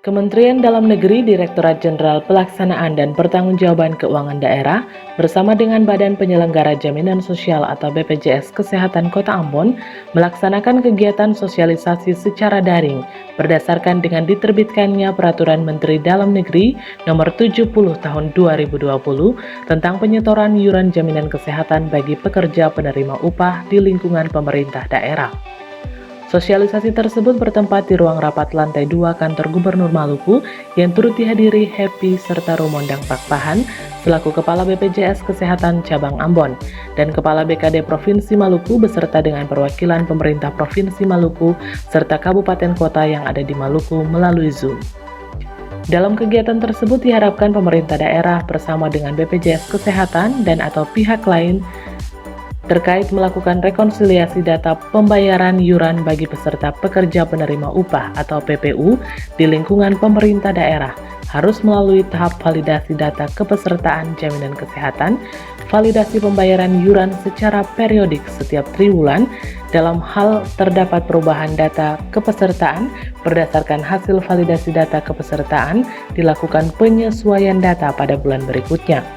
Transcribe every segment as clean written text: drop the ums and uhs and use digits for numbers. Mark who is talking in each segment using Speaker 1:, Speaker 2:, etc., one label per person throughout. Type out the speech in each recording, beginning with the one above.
Speaker 1: Kementerian Dalam Negeri, Direktorat Jenderal Pelaksanaan dan Pertanggungjawaban Keuangan Daerah bersama dengan Badan Penyelenggara Jaminan Sosial atau BPJS Kesehatan Kota Ambon melaksanakan kegiatan sosialisasi secara daring berdasarkan dengan diterbitkannya Peraturan Menteri Dalam Negeri Nomor 70 Tahun 2020 tentang penyetoran iuran jaminan kesehatan bagi pekerja penerima upah di lingkungan pemerintah daerah. Sosialisasi tersebut bertempat di ruang rapat lantai 2 kantor Gubernur Maluku yang turut dihadiri Happy serta Rumondang Pakpahan selaku Kepala BPJS Kesehatan Cabang Ambon dan Kepala BKD Provinsi Maluku beserta dengan perwakilan pemerintah Provinsi Maluku serta kabupaten kota yang ada di Maluku melalui Zoom. Dalam kegiatan tersebut diharapkan pemerintah daerah bersama dengan BPJS Kesehatan dan atau pihak lain terkait melakukan rekonsiliasi data pembayaran iuran bagi peserta pekerja penerima upah atau PPU di lingkungan pemerintah daerah harus melalui tahap validasi data kepesertaan jaminan kesehatan, validasi pembayaran iuran secara periodik setiap triwulan. Dalam hal terdapat perubahan data kepesertaan berdasarkan hasil validasi data kepesertaan, dilakukan penyesuaian data pada bulan berikutnya.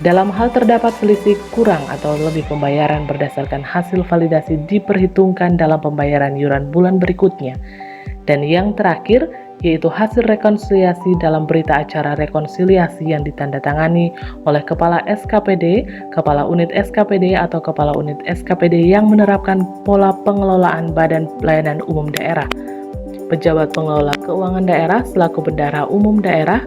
Speaker 1: Dalam hal terdapat selisih kurang atau lebih pembayaran berdasarkan hasil validasi diperhitungkan dalam pembayaran iuran bulan berikutnya. Dan yang terakhir, yaitu hasil rekonsiliasi dalam berita acara rekonsiliasi yang ditandatangani oleh Kepala SKPD, Kepala Unit SKPD atau Kepala Unit SKPD yang menerapkan pola pengelolaan Badan Pelayanan Umum Daerah, Pejabat Pengelola Keuangan Daerah selaku Bendahara Umum Daerah,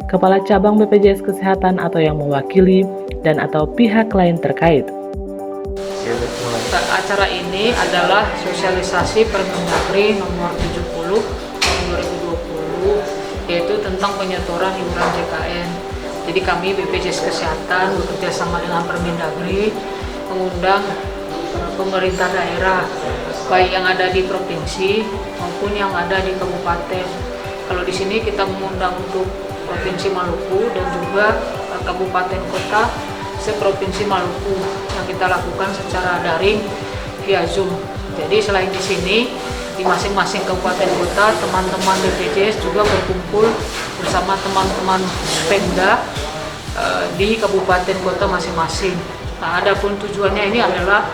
Speaker 1: Kepala Cabang BPJS Kesehatan atau yang mewakili, dan atau pihak lain terkait.
Speaker 2: Acara ini adalah sosialisasi Permendagri nomor 70 tahun 2020 yaitu tentang penyetoran iuran JKN. Jadi kami BPJS Kesehatan bekerja sama dengan Permendagri mengundang pemerintah daerah baik yang ada di provinsi maupun yang ada di kabupaten. Kalau di sini kita mengundang untuk Provinsi Maluku dan juga kabupaten kota seprovinsi Maluku yang kita lakukan secara daring via Zoom. Jadi selain di sini di masing-masing kabupaten kota teman-teman BPJS juga berkumpul bersama teman-teman Pemda di kabupaten kota masing-masing. Nah, adapun tujuannya ini adalah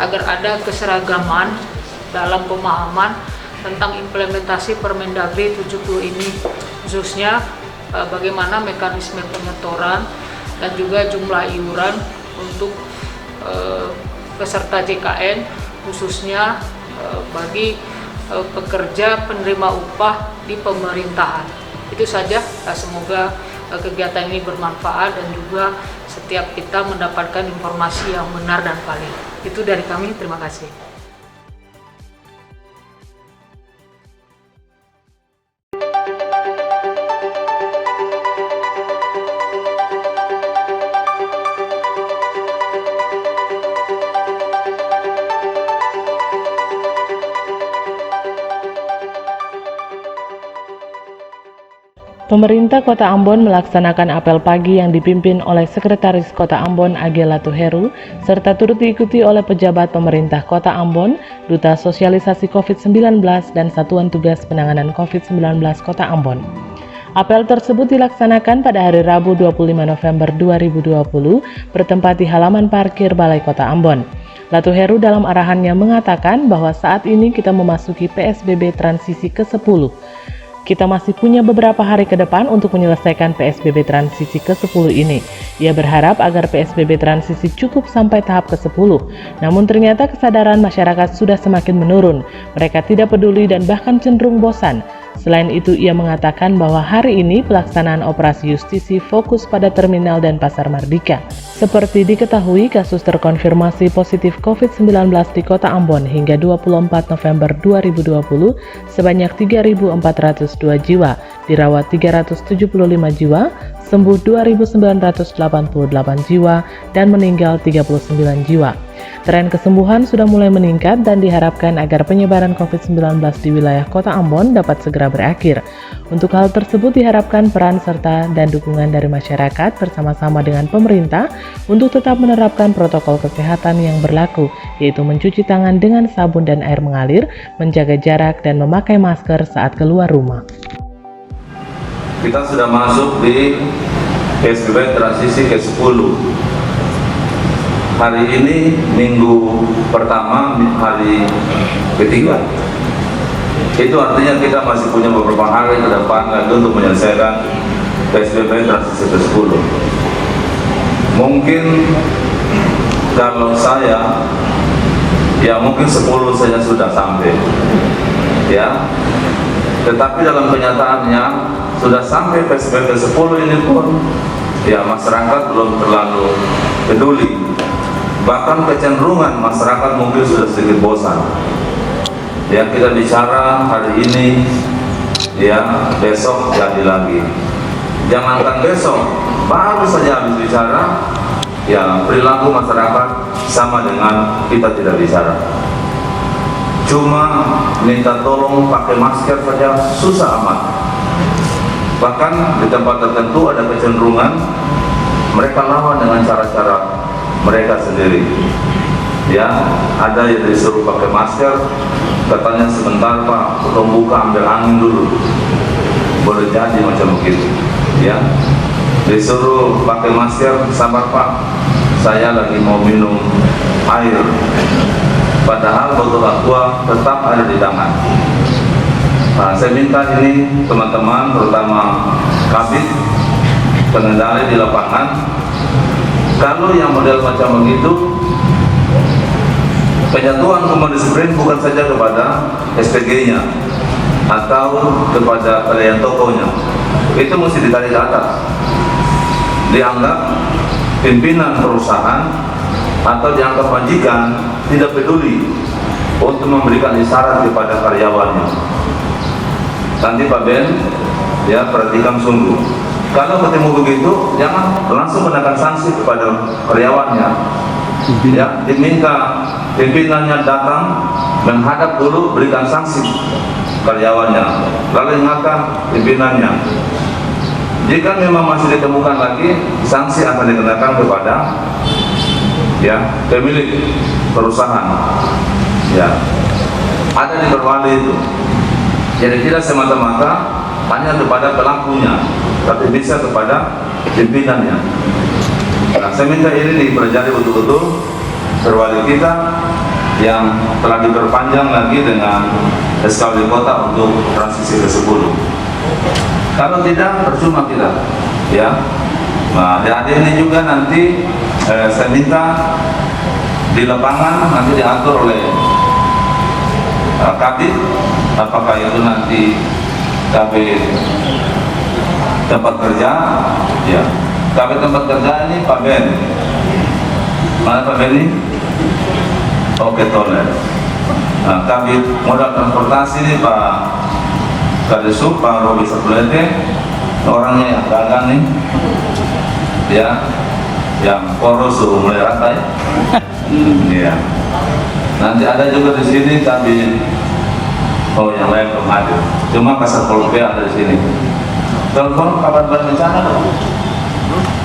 Speaker 2: agar ada keseragaman dalam pemahaman tentang implementasi Permendagri 70 ini, khususnya bagaimana mekanisme penyetoran dan juga jumlah iuran untuk peserta JKN khususnya bagi pekerja penerima upah di pemerintahan. Itu saja, semoga kegiatan ini bermanfaat dan juga setiap kita mendapatkan informasi yang benar dan valid. Itu dari kami, terima kasih.
Speaker 1: Pemerintah Kota Ambon melaksanakan apel pagi yang dipimpin oleh Sekretaris Kota Ambon Agela Tuheru serta turut diikuti oleh pejabat pemerintah Kota Ambon, Duta Sosialisasi COVID-19 dan Satuan Tugas Penanganan COVID-19 Kota Ambon. Apel tersebut dilaksanakan pada hari Rabu 25 November 2020 bertempat di halaman parkir Balai Kota Ambon. Latuheru dalam arahannya mengatakan bahwa saat ini kita memasuki PSBB transisi ke-10. Kita masih punya beberapa hari ke depan untuk menyelesaikan PSBB transisi ke-10 ini. Ia berharap agar PSBB transisi cukup sampai tahap ke-10. Namun ternyata kesadaran masyarakat sudah semakin menurun. Mereka tidak peduli dan bahkan cenderung bosan. Selain itu, ia mengatakan bahwa hari ini pelaksanaan operasi justisi fokus pada terminal dan pasar Mardika. Seperti diketahui, kasus terkonfirmasi positif COVID-19 di Kota Ambon hingga 24 November 2020 sebanyak 3.402 jiwa, dirawat 375 jiwa, sembuh 2.988 jiwa, dan meninggal 39 jiwa. Tren kesembuhan sudah mulai meningkat dan diharapkan agar penyebaran COVID-19 di wilayah Kota Ambon dapat segera berakhir. Untuk hal tersebut diharapkan peran serta dan dukungan dari masyarakat bersama-sama dengan pemerintah untuk tetap menerapkan protokol kesehatan yang berlaku, yaitu mencuci tangan dengan sabun dan air mengalir, menjaga jarak, dan memakai masker saat keluar rumah.
Speaker 3: kita sudah masuk di PSBB transisi ke-10. Hari ini minggu pertama, hari ketiga. Itu artinya kita masih punya beberapa hari ke depan lagi untuk menyelesaikan PSBB transisi ke-10. Mungkin kalau saya, ya mungkin 10 saja sudah sampai, ya. Tetapi dalam kenyataannya sudah sampai PSBB 10 ini pun, ya masyarakat belum terlalu peduli. Bahkan kecenderungan masyarakat mungkin sudah sedikit bosan. Ya, kita bicara hari ini, ya besok jadi lagi. Jangankan besok, baru saja habis bicara, ya perilaku masyarakat sama dengan kita tidak bicara. Cuma minta tolong pakai masker saja susah amat. Bahkan di tempat tertentu ada kecenderungan mereka lawan dengan cara-cara mereka sendiri. Ya, ada yang disuruh pakai masker, katanya sebentar Pak, tolong buka ambil angin dulu. Boleh jadi macam begitu. Ya, disuruh pakai masker, sabar Pak, saya lagi mau minum air. Padahal botol aqua tetap ada di tangan. Nah, saya minta ini teman-teman, terutama kabit pengendali di lapangan, kalau yang model macam begitu, penyatuan komando disiplin bukan saja kepada SPG-nya atau kepada pelayan tokonya, itu mesti ditarik ke atas. Dianggap pimpinan perusahaan atau dianggap majikan tidak peduli untuk memberikan isyarat kepada karyawannya. Nanti Pak Ben, ya perhatikan sungguh. Kalau ketemu begitu, jangan langsung kenakan sanksi kepada karyawannya. Ya, diminta pimpinannya datang menghadap dulu, berikan sanksi karyawannya, lalu ingatkan pimpinannya. Jika memang masih ditemukan lagi, sanksi akan dikenakan kepada ya pemilik perusahaan. Ya, ada di Berwali itu. Jadi tidak semata-mata hanya kepada pelakunya, tapi bisa kepada pimpinannya. Nah, saya minta ini dipelajari betul-betul Berwali kita yang telah diperpanjang lagi dengan SK Wali Kota untuk transisi ke-10. Kalau tidak, percuma kita. Ya. Nah, adik ini juga nanti saya minta di lapangan nanti diatur oleh kabit, apakah itu nanti kabit tempat kerja, ya. Kabit tempat kerja ini Pak Ben. Mana Pak Ben ini? Oke, Toler. Nah, kabit modal transportasi ini Pak Kadesub, Pak Robi Satulete, orangnya yang dagang nih, ya, yang poros suruh mulai rantai. Ya. Nanti ada juga di sini kabit, oh yang lain belum hadir. Cuma Kasat Pol PP ada di sini. Telepon kabar bencana dong.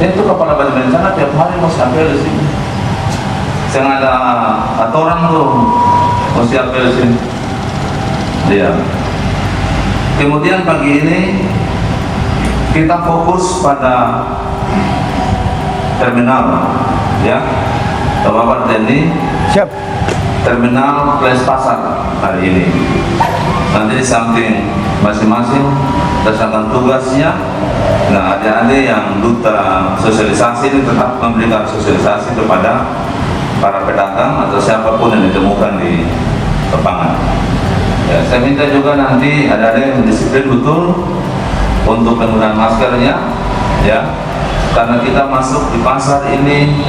Speaker 3: Itu kepala badan bencana tiap hari mau sampai di sini. Saya ada aturan tuh mau sampai di sini. Iya. Kemudian pagi ini kita fokus pada terminal, ya. Bapak Tni. Siap. Terminal Place Pasar hari ini. Nanti di samping masing-masing berdasarkan tugasnya. Nah, adik-adik yang duta sosialisasi ini tetap memberikan sosialisasi kepada para pedagang atau siapapun yang ditemukan di lapangan. Ya, saya minta juga nanti adik-adik yang disiplin betul untuk penggunaan maskernya, ya. Karena kita masuk di pasar ini,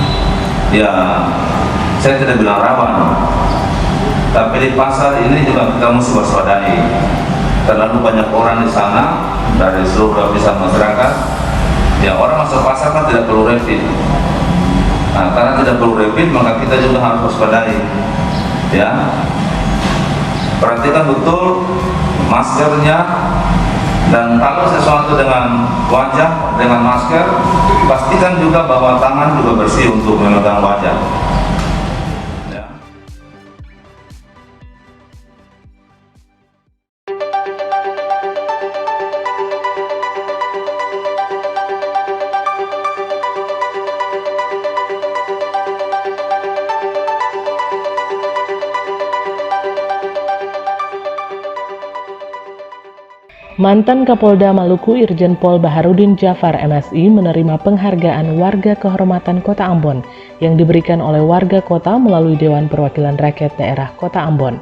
Speaker 3: ya, saya tidak bilang rawan, tapi di pasar ini juga kita mesti waspadai. Terlalu banyak orang di sana dari seluruh lapisan masyarakat. Ya, orang masuk pasar kan tidak perlu rapid. Nah, karena tidak perlu rapid, maka kita juga harus waspadai. Ya, perhatikan betul maskernya. Dan kalau sesuatu dengan wajah, dengan masker, pastikan juga bahwa tangan juga bersih untuk memegang wajah. Ya.
Speaker 1: Mantan Kapolda Maluku Irjen Pol Baharudin Jafar MSI menerima penghargaan Warga Kehormatan Kota Ambon yang diberikan oleh warga kota melalui Dewan Perwakilan Rakyat Daerah Kota Ambon.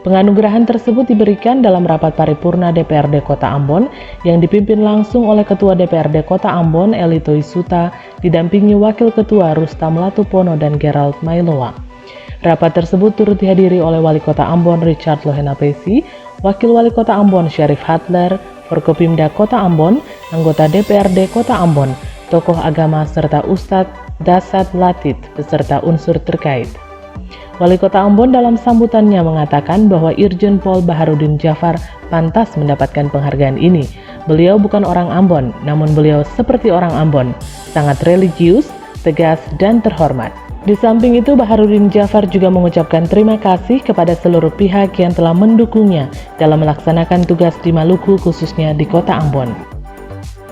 Speaker 1: Penganugerahan tersebut diberikan dalam rapat paripurna DPRD Kota Ambon yang dipimpin langsung oleh Ketua DPRD Kota Ambon Elito Isuta didampingi Wakil Ketua Rustam Latupono dan Gerald Mailoa. Rapat tersebut turut dihadiri oleh Wali Kota Ambon Richard Lohenapesi, Wakil Wali Kota Ambon Syarif Hadler, Forkopimda Kota Ambon, anggota DPRD Kota Ambon, tokoh agama serta Ustadz Dasat Latit beserta unsur terkait. Wali Kota Ambon dalam sambutannya mengatakan bahwa Irjen Pol Baharudin Jafar pantas mendapatkan penghargaan ini. Beliau bukan orang Ambon, namun beliau seperti orang Ambon, sangat religius, tegas, dan terhormat. Di samping itu, Baharudin Jafar juga mengucapkan terima kasih kepada seluruh pihak yang telah mendukungnya dalam melaksanakan tugas di Maluku, khususnya di Kota Ambon.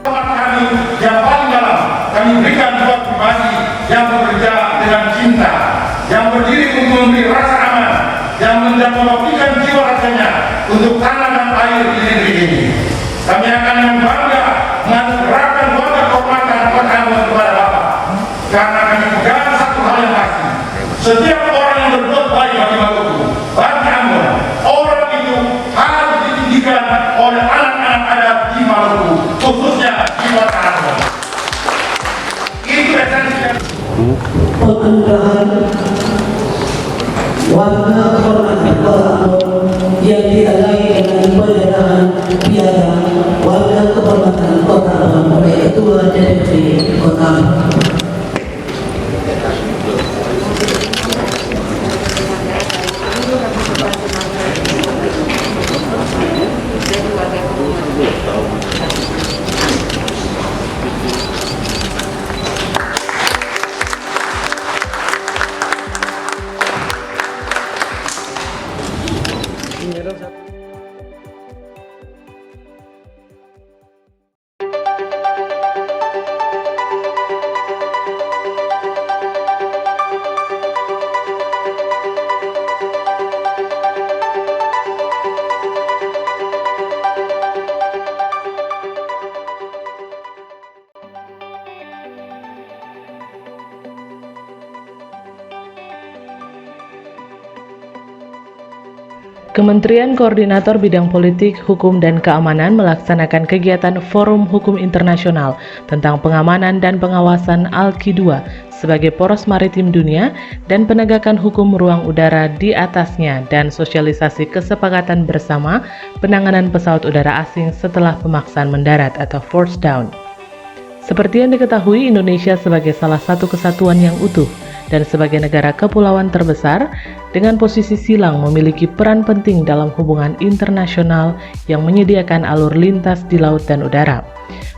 Speaker 4: Kami yang paling dalam, kami berikan buat pribadi yang bekerja dengan cinta, yang berdiri untuk memberi rasa aman, yang mengabdikan jiwa raganya untuk tanah dan air di negeri ini. Kami akan dengan bangga menganugerahkan Warga Kehormatan Kota Ambon kepada Bapak, karena kami pegang satu hal yang pasti: setiap orang yang berbuat baik bagi Maluku, bagi Ambon, orang itu harus ditinggikan oleh anak-anak adat di Maluku, khususnya di Kota Ambon. Itu esensinya.
Speaker 5: Penganugerahan Warga Kehormatan Kota Ambon yang ditandai dengan penyerahan piala Warga Kehormatan Kota Ambon oleh Ketua DPRD Kota Ambon.
Speaker 1: Kementerian Koordinator Bidang Politik, Hukum, dan Keamanan melaksanakan kegiatan Forum Hukum Internasional tentang Pengamanan dan Pengawasan ALKI-2 sebagai poros maritim dunia dan penegakan hukum ruang udara di atasnya dan sosialisasi kesepakatan bersama penanganan pesawat udara asing setelah pemaksaan mendarat atau force down. Seperti yang diketahui, Indonesia sebagai salah satu kesatuan yang utuh dan sebagai negara kepulauan terbesar dengan posisi silang memiliki peran penting dalam hubungan internasional yang menyediakan alur lintas di laut dan udara.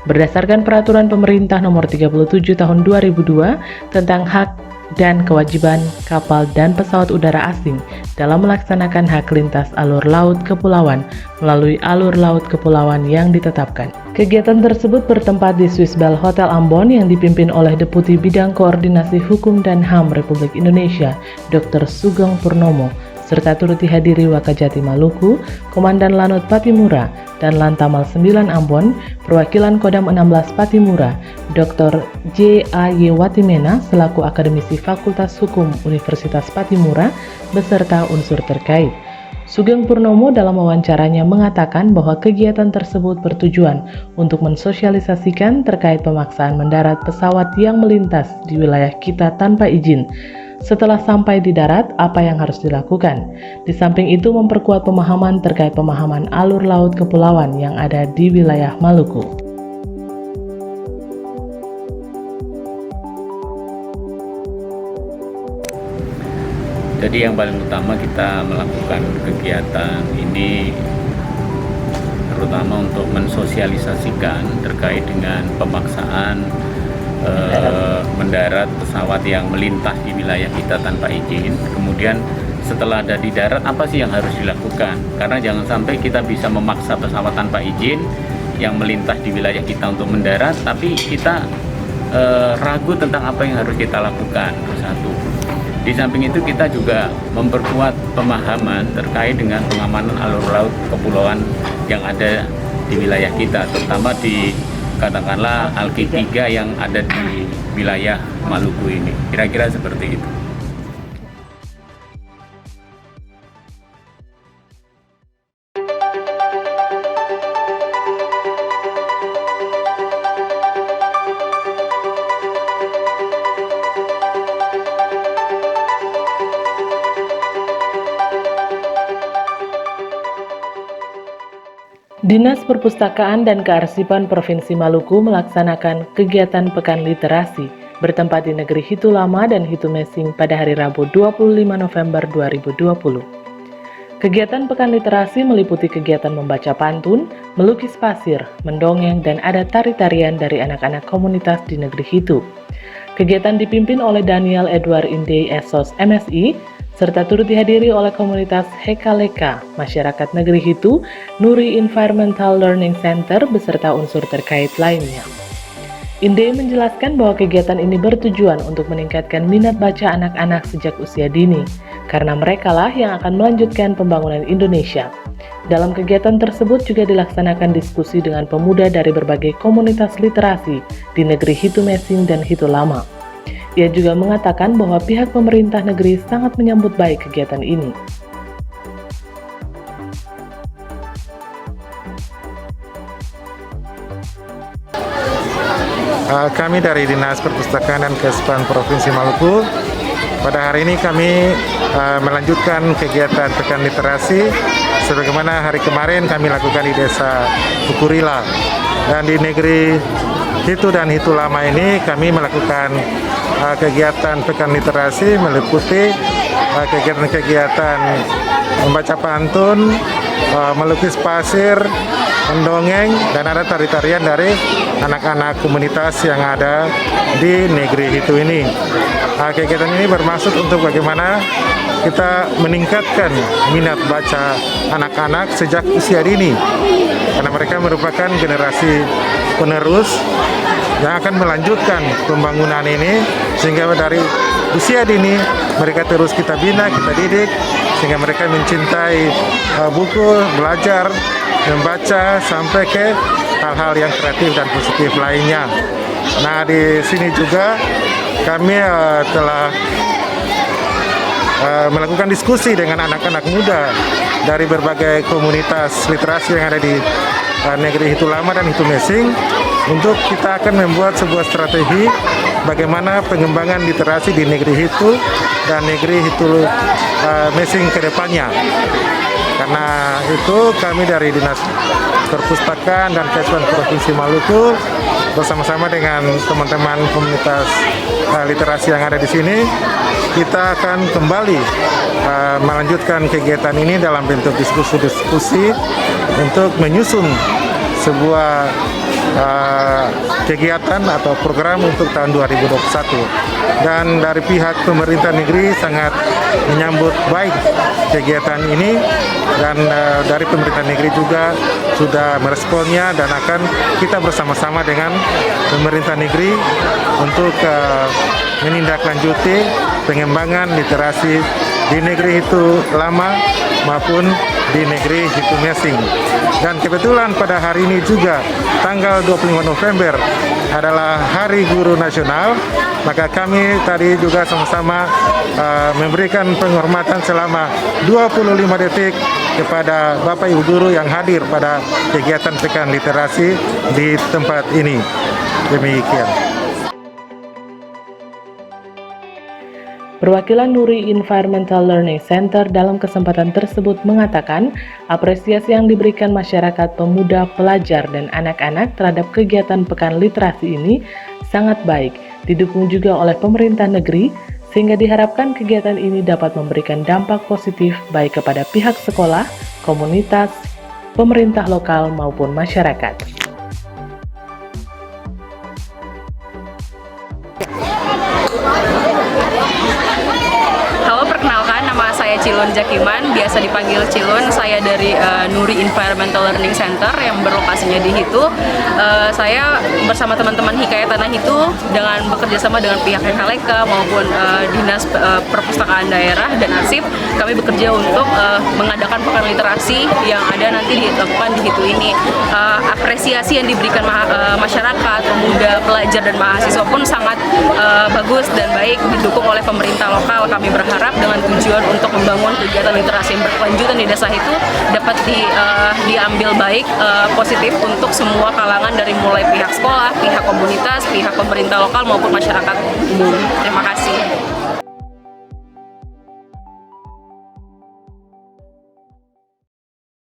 Speaker 1: Berdasarkan peraturan pemerintah nomor 37 tahun 2002 tentang hak dan kewajiban kapal dan pesawat udara asing dalam melaksanakan hak lintas alur laut kepulauan melalui alur laut kepulauan yang ditetapkan. Kegiatan tersebut bertempat di Swiss Bell Hotel Ambon yang dipimpin oleh Deputi Bidang Koordinasi Hukum dan HAM Republik Indonesia, Dr. Sugeng Purnomo, serta turut dihadiri Wakajati Maluku, Komandan Lanut Patimura, dan Lantamal 9 Ambon, perwakilan Kodam 16 Patimura, Dr. J.A.Y. Watimena selaku akademisi Fakultas Hukum Universitas Patimura, beserta unsur terkait. Sugeng Purnomo dalam wawancaranya mengatakan bahwa kegiatan tersebut bertujuan untuk mensosialisasikan terkait pemaksaan mendarat pesawat yang melintas di wilayah kita tanpa izin. Setelah sampai di darat, apa yang harus dilakukan? Di samping itu, memperkuat pemahaman terkait pemahaman alur laut kepulauan yang ada di wilayah Maluku.
Speaker 6: Jadi yang paling utama kita melakukan kegiatan ini terutama untuk mensosialisasikan terkait dengan pemaksaan mendarat pesawat yang melintas di wilayah kita tanpa izin. Kemudian setelah ada di darat, apa sih yang harus dilakukan? Karena jangan sampai kita bisa memaksa pesawat tanpa izin yang melintas di wilayah kita untuk mendarat, tapi kita ragu tentang apa yang harus kita lakukan. Satu. Di samping itu kita juga memperkuat pemahaman terkait dengan pengamanan alur laut kepulauan yang ada di wilayah kita, terutama di katakanlah Alki 3 yang ada di wilayah Maluku ini. Kira-kira seperti itu.
Speaker 1: Dinas Perpustakaan dan Kearsipan Provinsi Maluku melaksanakan kegiatan Pekan Literasi bertempat di Negeri Hitu Lama dan Hitu Mesing pada hari Rabu 25 November 2020. Kegiatan Pekan Literasi meliputi kegiatan membaca pantun, melukis pasir, mendongeng, dan ada tari-tarian dari anak-anak komunitas di Negeri Hitu. Kegiatan dipimpin oleh Daniel Edward Inde Esos MSI, serta turut dihadiri oleh komunitas Hekaleka, masyarakat Negeri Hitu, Nuri Environmental Learning Center, beserta unsur terkait lainnya. Inde menjelaskan bahwa kegiatan ini bertujuan untuk meningkatkan minat baca anak-anak sejak usia dini, karena merekalah yang akan melanjutkan pembangunan Indonesia. Dalam kegiatan tersebut juga dilaksanakan diskusi dengan pemuda dari berbagai komunitas literasi di Negeri Hitu Mesing dan Hitu Lama. Ia juga mengatakan bahwa pihak pemerintah negeri sangat menyambut baik kegiatan ini.
Speaker 4: Kami dari Dinas Perpustakaan dan Kearsipan Provinsi Maluku, pada hari ini kami melanjutkan kegiatan Pekan Literasi sebagaimana hari kemarin kami lakukan di Desa Bukurila. Dan di Negeri Hitu dan Hitu Lama ini kami melakukan kegiatan Pekan Literasi meliputi kegiatan-kegiatan membaca pantun, melukis pasir, mendongeng, dan ada tari-tarian dari anak-anak komunitas yang ada di Negeri Hitu ini. Kegiatan ini bermaksud untuk bagaimana kita meningkatkan minat baca anak-anak sejak usia dini, karena mereka merupakan generasi penerus yang akan melanjutkan pembangunan ini, sehingga dari usia dini mereka terus kita bina, kita didik, sehingga mereka mencintai buku, belajar, membaca, sampai ke hal-hal yang kreatif dan positif lainnya. Nah, di sini juga kami telah melakukan diskusi dengan anak-anak muda dari berbagai komunitas literasi yang ada di Negeri Hitu Lama dan Hitu Mesing, untuk kita akan membuat sebuah strategi bagaimana pengembangan literasi di Negeri Hitu dan Negeri Hitu Mesing ke depannya. Karena itu kami dari Dinas Perpustakaan dan Kearsipan Provinsi Maluku bersama-sama dengan teman-teman komunitas literasi yang ada di sini, kita akan kembali melanjutkan kegiatan ini dalam bentuk diskusi-diskusi untuk menyusun sebuah kegiatan atau program untuk tahun 2021. Dan dari pihak pemerintah negeri sangat menyambut baik kegiatan ini, dan dari pemerintah negeri juga sudah meresponnya, dan akan kita bersama-sama dengan pemerintah negeri untuk menindaklanjuti pengembangan literasi di Negeri Hitu Lama maupun di Negeri Hitu Mesing. Dan kebetulan pada hari ini juga tanggal 25 November adalah Hari Guru Nasional, maka kami tadi juga sama-sama memberikan penghormatan selama 25 detik kepada Bapak Ibu Guru yang hadir pada kegiatan Pekan Literasi di tempat ini. Demikian.
Speaker 1: Perwakilan Nuri Environmental Learning Center dalam kesempatan tersebut mengatakan apresiasi yang diberikan masyarakat, pemuda, pelajar, dan anak-anak terhadap kegiatan Pekan Literasi ini sangat baik, didukung juga oleh pemerintah negeri, sehingga diharapkan kegiatan ini dapat memberikan dampak positif baik kepada pihak sekolah, komunitas, pemerintah lokal, maupun masyarakat.
Speaker 7: Halo, perkenalkan, nama saya Cilun Jakiman, biasa dipanggil Cilun. Saya dari Nuri Environmental Learning Center yang berlokasinya di Hitu. Saya bersama teman-teman Hikayat Tanah Hitu dengan bekerja sama dengan pihak Hkaleka maupun Dinas Perpustakaan Daerah dan Arsip, kami bekerja untuk mengadakan pekan literasi yang ada nanti dilakukan di Hitu ini. Apresiasi yang diberikan masyarakat, pemuda, pelajar dan mahasiswa pun sangat bagus dan baik, didukung oleh pemerintah lokal. Kami berharap dengan tujuan untuk membangun kegiatan literasi yang berkelanjutan di desa itu dapat diambil baik, positif untuk semua kalangan dari mulai pihak sekolah, pihak komunitas, pihak pemerintah lokal maupun masyarakat umum. Terima kasih.